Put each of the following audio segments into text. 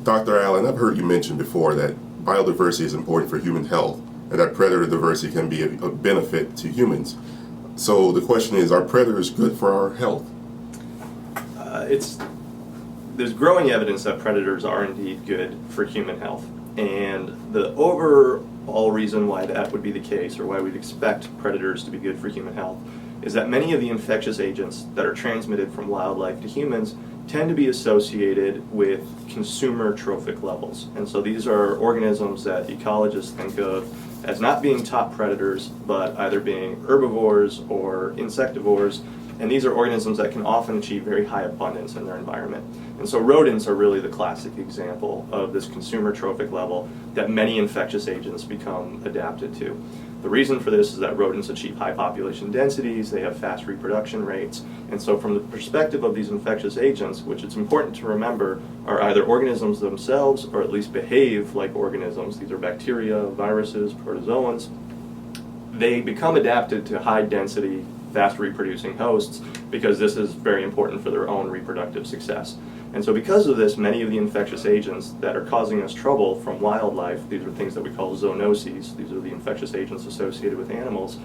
Dr. Allan, I've heard you mention before that biodiversity is important for human health and that predator diversity can be a benefit to humans. So the question is, are predators good for our health? There's growing evidence that predators are indeed good for human health. And the overall reason why that would be the case, or why we'd expect predators to be good for human health, is that many of the infectious agents that are transmitted from wildlife to humans tend to be associated with consumer trophic levels. And so these are organisms that ecologists think of as not being top predators, but either being herbivores or insectivores. And these are organisms that can often achieve very high abundance in their environment. And so rodents are really the classic example of this consumer trophic level that many infectious agents become adapted to. The reason for this is that rodents achieve high population densities, they have fast reproduction rates, and so from the perspective of these infectious agents, which it's important to remember are either organisms themselves or at least behave like organisms, these are bacteria, viruses, protozoans, they become adapted to high density, fast reproducing hosts because this is very important for their own reproductive success. And so because of this, many of the infectious agents that are causing us trouble from wildlife, these are things that we call zoonoses, these are the infectious agents associated with animals,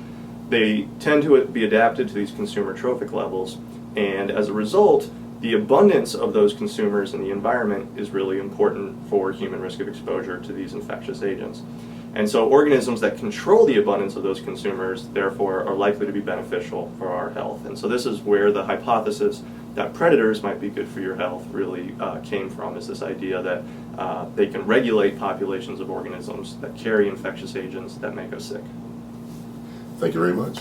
they tend to be adapted to these consumer trophic levels, and as a result, the abundance of those consumers in the environment is really important for human risk of exposure to these infectious agents. And so organisms that control the abundance of those consumers, therefore, are likely to be beneficial for our health. And so this is where the hypothesis that predators might be good for your health really came from, is this idea that they can regulate populations of organisms that carry infectious agents that make us sick. Thank you very much.